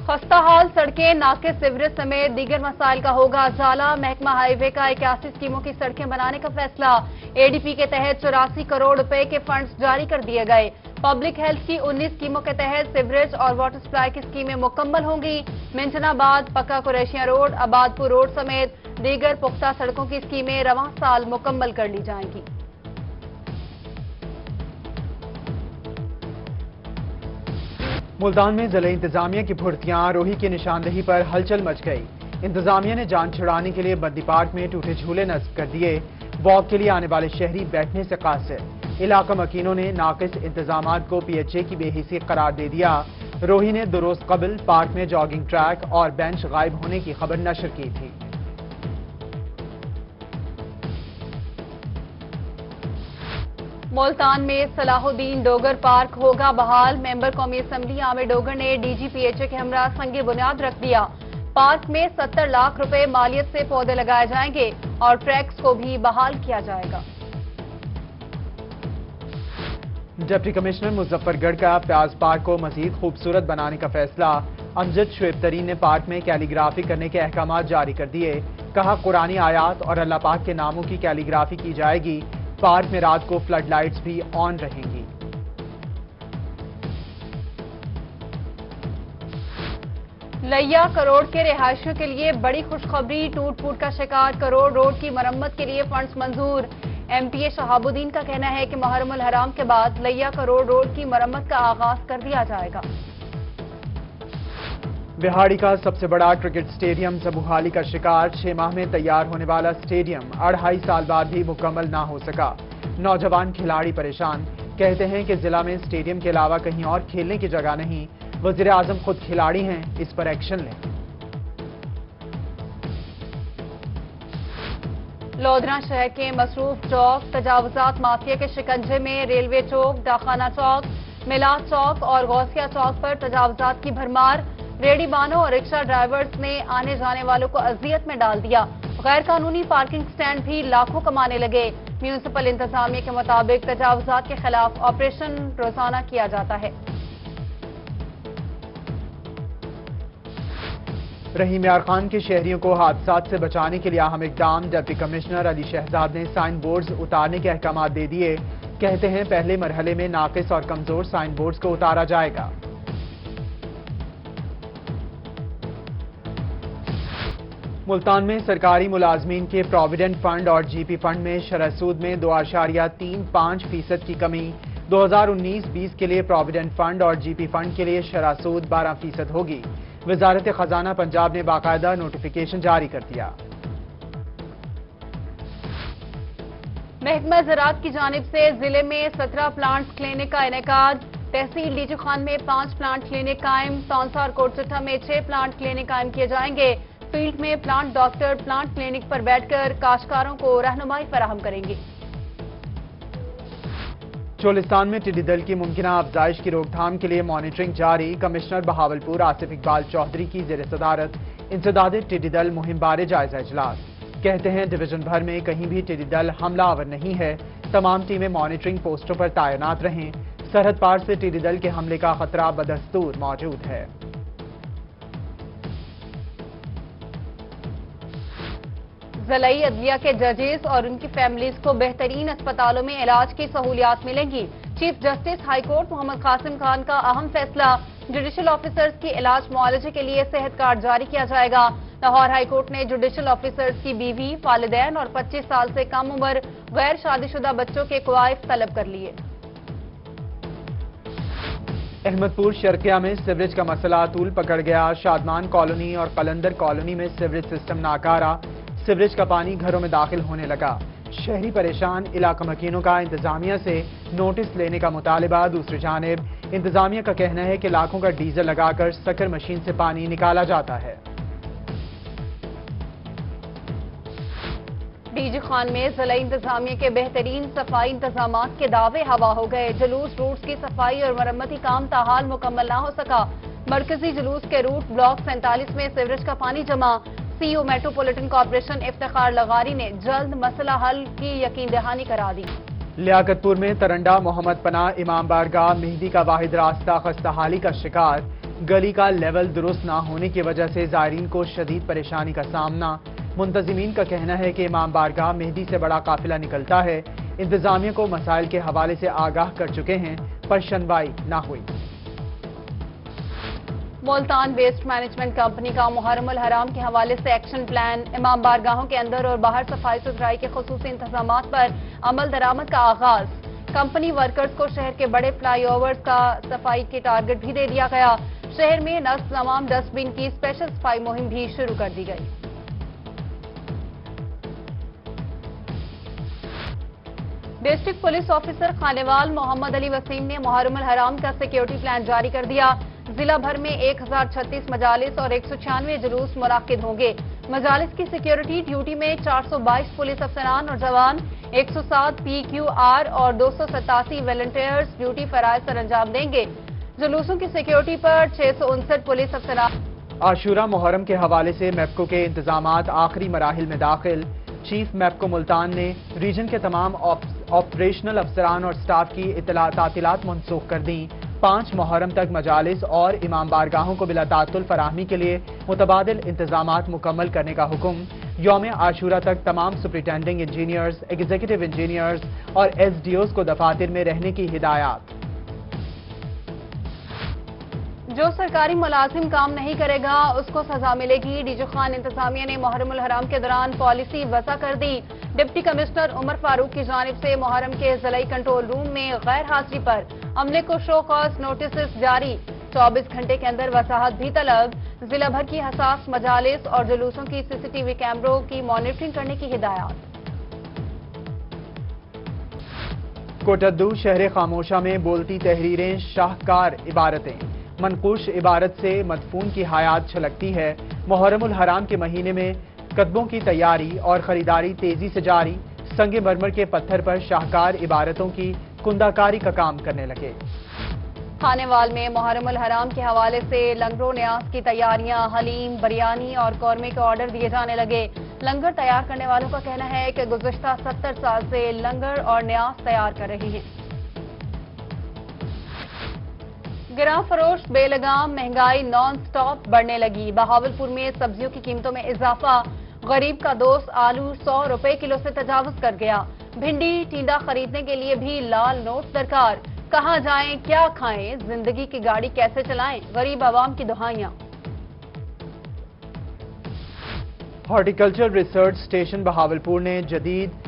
खस्ता हाल सड़कें, नाके, सीवरेज समेत दीगर मसाइल का होगा अजाला। महकमा हाईवे का 81 स्कीमों की सड़कें बनाने का फैसला। एडीपी के तहत 84 करोड़ रुपए के फंड्स जारी कर दिए गए। पब्लिक हेल्थ की 19 स्कीमों के तहत सीवरेज और वाटर सप्लाई की स्कीमें मुकम्मल होंगी। मिंचनाबाद, पक्का कुरैशिया रोड, आबादपुर रोड समेत दीगर पुख्ता सड़कों की स्कीमें रवां साल मुकम्मल कर ली जाएंगी। मुल्तान में जिला इंतजामिया की भुर्तियां, रोही की निशानदही पर हलचल मच गई। इंतजामिया ने जान छुड़ाने के लिए बद्दी पार्क में टूटे झूले नस्ब कर दिए। वॉक के लिए आने वाले शहरी बैठने से कासिर। इलाका मकीनों ने नाकिस इंतजामात को पीएचए की बेहिसी करार दे दिया। रोही ने 2 रोज कबल पार्क में जॉगिंग ट्रैक और बेंच गायब होने की खबर नशर की थी। मुल्तान में सलाहुद्दीन डोगर पार्क होगा बहाल। मेंबर कौमी असम्बली आमिर डोगर ने डीजीपीएचए के हमरा संगे बुनियाद रख दिया। पार्क में 70 लाख रुपए मालियत से पौधे लगाए जाएंगे और ट्रैक्स को भी बहाल किया जाएगा। डिप्टी कमिश्नर मुजफ्फरगढ़ का प्याज पार्क को मजीद खूबसूरत बनाने का फैसला। अमजद शुएब तरीन ने पार्क में कैलीग्राफी करने के अहकाम जारी कर दिए। कहा, कुरानी आयात और अल्लाह पाक के नामों की कैलीग्राफी की जाएगी। पार्क में रात को फ्लड लाइट्स भी ऑन रहेंगी। लैया करोड़ के रिहायशियों के लिए बड़ी खुशखबरी। टूट फूट का शिकार करोड़ रोड की मरम्मत के लिए फंड्स मंजूर। एमपीए शहाबुद्दीन का कहना है कि मुहर्रमुल हराम के बाद लैया करोड़ रोड की मरम्मत का आगाज कर दिया जाएगा। बिहाड़ी का सबसे बड़ा क्रिकेट स्टेडियम सबूहाली का शिकार। 6 माह में तैयार होने वाला स्टेडियम 2.5 साल बाद भी मुकम्मल ना हो सका। नौजवान खिलाड़ी परेशान। कहते हैं कि जिला में स्टेडियम के अलावा कहीं और खेलने की जगह नहीं। वजीर आजम खुद खिलाड़ी हैं, इस पर एक्शन लें। लोधरा शहर के मसरूफ चौक तजावुजात माफिया के शिकंजे में। रेलवे चौक, डाखाना चौक, मिलाद चौक और गौसिया चौक पर तजावुजात की भरमार। रेहड़ीबानों और रिक्शा ड्राइवर्स ने आने जाने वालों को अजियत में डाल दिया। गैर कानूनी पार्किंग स्टैंड भी लाखों कमाने लगे। म्यूनिसिपल इंतजामिया के मुताबिक तजावुजात के खिलाफ ऑपरेशन रोजाना किया जाता है। रहीम यार खान के शहरियों को हादसात से बचाने के लिए अहम इकदाम। डिप्टी कमिश्नर अली शहजाद ने साइन बोर्ड्स उतारने के अहकाम दे दिए। कहते हैं पहले मरहले में नाकिस और कमजोर साइन बोर्ड्स को उतारा जाएगा। मुल्तान में सरकारी मुलाजमीन के प्रोविडेंट फंड और जीपी फंड में शरह सूद में 2.35% की कमी। 2019-20 के लिए प्रोविडेंट फंड और जीपी फंड के लिए शरह सूद 12% होगी। वजारत खजाना पंजाब ने बाकायदा नोटिफिकेशन जारी कर दिया। महकमा ज़राअत की जानिब से जिले में 17 प्लांट्स क्लिनिक का इनेकाद। तहसील डीजू खान में 5 प्लांट क्लिनिक कायम। तौंसा और कोटचट्टा में 6 प्लांट क्लिनिक कायम किए जाएंगे। फील्ड में प्लांट डॉक्टर प्लांट क्लिनिक पर बैठकर काश्तकारों को रहनुमाई फराहम करेंगे। चोलिस्तान में टिड्डी दल की मुमकिना अफजाइश की रोकथाम के लिए मॉनिटरिंग जारी। कमिश्नर बहावलपुर आसिफ इकबाल चौधरी की जेर सदारत इंसदाद टिड्डी दल मुहिम बारे जायजा इजलास। कहते हैं डिवीजन भर में कहीं भी टिड्डी दल हमलावर नहीं है। तमाम टीमें मॉनिटरिंग पोस्टों पर तैनात रहें। सरहद पार से टिड्डी दल के हमले का खतरा बदस्तूर मौजूद है। ज़िलाई अदलिया के जजेस और उनकी फैमिलीज को बेहतरीन अस्पतालों में इलाज की सहूलियात मिलेंगी। Chief justice high court Mohammad Qasim Khan का अहम फैसला। जुडिशल ऑफिसर्स की इलाज मुआलजे के लिए सेहत कार्ड जारी किया जाएगा। लाहौर हाई कोर्ट ने जुडिशल ऑफिसर्स की बीवी, वालिदैन और 25 साल से कम उम्र गैर शादीशुदा बच्चों के क्वाइफ तलब कर लिए। अहमदपुर शर्किया में सीवरेज का मसला तूल पकड़ गया। शादमान कॉलोनी और कलंदर कॉलोनी में सीवरेज सिस्टम नाकारा। सीवरेज का पानी घरों में दाखिल होने लगा। शहरी परेशान। इलाका मकीनों का इंतजामिया से नोटिस लेने का मुतालिबा। दूसरी जानिब इंतजामिया का कहना है कि लाखों का डीजल लगाकर सकर मशीन से पानी निकाला जाता है। डीजी खान में जिला इंतजामिया के बेहतरीन सफाई इंतजामात के दावे हवा हो गए। जुलूस रूट्स की सफाई और मरम्मती काम ताहाल मुकम्मल ना हो सका। मरकजी जुलूस के रूट ब्लॉक 47 में सीवरेज का पानी जमा। सीईओ मेट्रोपॉलिटन कॉर्पोरेशन इफ्तिखार लगारी ने जल्द मसला हल की यकीन दहानी करा दी। लियाकतपुर में तरंडा मोहम्मद पनाह इमाम बारगाह मेहदी का वाहिद रास्ता खस्ताहाली का शिकार। گلی کا لیول درست نہ ہونے کی وجہ سے زائرین کو شدید پریشانی کا سامنا۔ منتظمین کا کہنا ہے کہ امام بارگاہ مہدی سے بڑا قافلہ نکلتا ہے۔ انتظامیہ کو مسائل کے حوالے سے آگاہ کر چکے ہیں، پر سنوائی نہ ہوئی۔ ملتان ویسٹ مینجمنٹ کمپنی کا محرم الحرام کے حوالے سے ایکشن پلان، امام بارگاہوں کے اندر اور باہر صفائی ستھرائی کے خصوصی انتظامات پر عمل درآمد کا آغاز۔ کمپنی ورکرز کو شہر کے بڑے فلائی اوورز کا صفائی کے ٹارگٹ بھی دے دیا گیا۔ شہر میں نصب تمام ڈسٹ بن کی اسپیشل صفائی مہم بھی شروع کر دی گئی۔ ڈسٹرکٹ پولیس آفیسر خانیوال محمد علی وسیم نے محرم الحرام کا سیکیورٹی پلان جاری کر دیا۔ ضلع بھر میں 1036 مجالس اور 196 جلوس منعقد ہوں گے۔ مجالس کی سیکیورٹی ڈیوٹی میں 422 پولیس افسران اور جوان، 107 PQR اور 287 والنٹیئرز ڈیوٹی فرائض سر انجام دیں گے۔ جلوسوں کی سیکیورٹی پر 659 پولیس افسران۔ عاشورہ محرم کے حوالے سے میپکو کے انتظامات آخری مراحل میں داخل۔ چیف میپکو ملتان نے ریجن کے تمام آپریشنل افسران اور سٹاف کی تعطیلات منسوخ کر دیں۔ 5 محرم تک مجالس اور امام بارگاہوں کو بلا تعطل فراہمی کے لیے متبادل انتظامات مکمل کرنے کا حکم۔ یوم عاشورہ تک تمام سپرنٹینڈنگ انجینئرز، ایگزیکٹو انجینئرز اور SDOs کو دفاتر میں رہنے کی ہدایات۔ جو سرکاری ملازم کام نہیں کرے گا اس کو سزا ملے گی۔ ڈی جی خان انتظامیہ نے محرم الحرام کے دوران پالیسی وضع کر دی۔ ڈپٹی کمشنر عمر فاروق کی جانب سے محرم کے ضلعی کنٹرول روم میں غیر حاضری پر عملے کو شو کاز نوٹسز جاری۔ 24 گھنٹے کے اندر وضاحت بھی طلب۔ ضلع بھر کی حساس مجالس اور جلوسوں کی CCTV کیمروں کی مانیٹرنگ کرنے کی ہدایات۔ کوٹدو شہر خاموشہ میں بولتی تحریریں، شاہکار عبارتیں، منقوش عبارت سے مدفون کی حیات چھلکتی ہے۔ محرم الحرام کے مہینے میں کتبوں کی تیاری اور خریداری تیزی سے جاری۔ سنگ مرمر کے پتھر پر شاہکار عبارتوں کی کندہ کاری کا کام کرنے لگے۔ خانیوال میں محرم الحرام کے حوالے سے لنگر و نیاز کی تیاریاں، حلیم، بریانی اور قورمے کے آرڈر دیے جانے لگے۔ لنگر تیار کرنے والوں کا کہنا ہے کہ گزشتہ 70 سال سے لنگر اور نیاز تیار کر رہے ہیں۔ گراں فروش بے لگام مہنگائی نان سٹاپ بڑھنے لگی۔ بہاولپور میں سبزیوں کی قیمتوں میں اضافہ۔ غریب کا دوست آلو 100 روپے کلو سے تجاوز کر گیا۔ بھنڈی ٹینڈا خریدنے کے لیے بھی لال نوٹ درکار۔ کہاں جائیں، کیا کھائیں، زندگی کی گاڑی کیسے چلائیں، غریب عوام کی دہائیاں۔ ہارٹیکلچر ریسرچ اسٹیشن بہاولپور نے جدید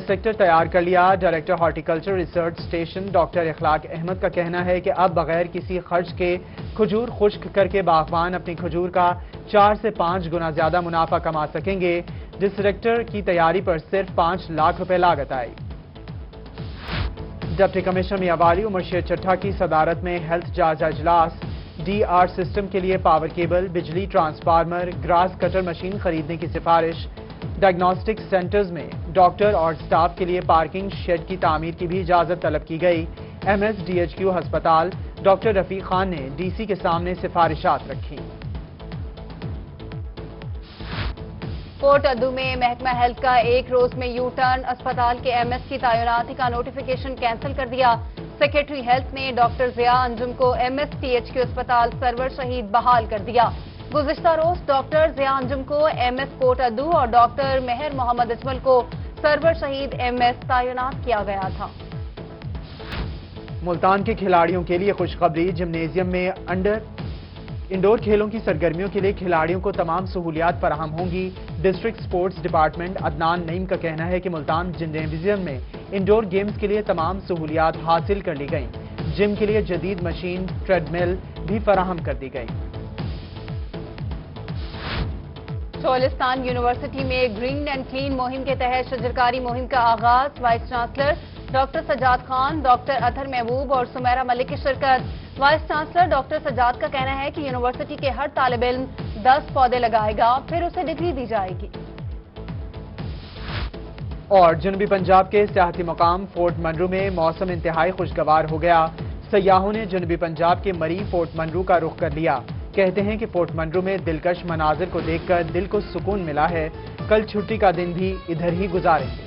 سیکٹر تیار کر لیا۔ Director horticulture research station doctor اخلاق احمد کا کہنا ہے کہ اب بغیر کسی خرچ کے کھجور خشک کر کے باغبان اپنی کھجور کا 4 سے 5 گنا زیادہ منافع کما سکیں گے۔ سیکٹر کی تیاری پر صرف 5 لاکھ روپے لاگت آئی۔ ڈپٹی کمشنر میاوالی عمر شیر چٹھا کی صدارت میں ہیلتھ جائزہ اجلاس۔ DR سسٹم کے لیے پاور کیبل، بجلی ٹرانسفارمر، گراس کٹر مشین خریدنے کی سفارش۔ ڈائگنوسٹک سینٹرز میں ڈاکٹر اور سٹاف کے لیے پارکنگ شیڈ کی تعمیر کی بھی اجازت طلب کی گئی۔ MSDHQ ہسپتال ڈاکٹر رفیق خان نے DC کے سامنے سفارشات رکھی۔ کوٹ ادو میں محکمہ ہیلتھ کا ایک روز میں یو ٹرن، اسپتال کے MS کی تعیناتی کا نوٹیفیکیشن کینسل کر دیا۔ سیکریٹری ہیلتھ نے ڈاکٹر ضیاء انجم کو MSTHQ اسپتال سرور شہید بحال کر دیا۔ گزشتہ روز ڈاکٹر ضیاء انجم کو MS کوٹ ادو اور ڈاکٹر مہر محمد اجمل کو سرور شہید MS تعینات کیا گیا تھا۔ ملتان کے کھلاڑیوں کے لیے خوشخبری، جمنیزیم میں انڈور کھیلوں کی سرگرمیوں کے لیے کھلاڑیوں کو تمام سہولیات فراہم ہوں گی۔ ڈسٹرکٹ سپورٹس ڈپارٹمنٹ عدنان نعیم کا کہنا ہے کہ ملتان جمنیزیم میں انڈور گیمز کے لیے تمام سہولیات حاصل کر لی گئیں۔ جم کے لیے جدید مشین، ٹریڈ مل بھی فراہم کر دی گئی۔ چولستان یونیورسٹی میں گرین اینڈ کلین مہم کے تحت شجرکاری مہم کا آغاز۔ Vice chancellor doctor Sajjad Khan, doctor Athar Mehboob اور سمیرہ ملک کی شرکت۔ وائس چانسلر ڈاکٹر سجاد کا کہنا ہے کہ یونیورسٹی کے ہر طالب علم 10 پودے لگائے گا، پھر اسے ڈگری دی جائے گی۔ اور جنوبی پنجاب کے سیاحتی مقام فورٹ منرو میں موسم انتہائی خوشگوار ہو گیا۔ سیاحوں نے جنوبی پنجاب کے مری فورٹ منرو کا رخ کر لیا۔ کہتے ہیں کہ فورٹ منرو میں دلکش مناظر کو دیکھ کر دل کو سکون ملا ہے۔ کل چھٹی کا دن بھی ادھر ہی گزاریں گے۔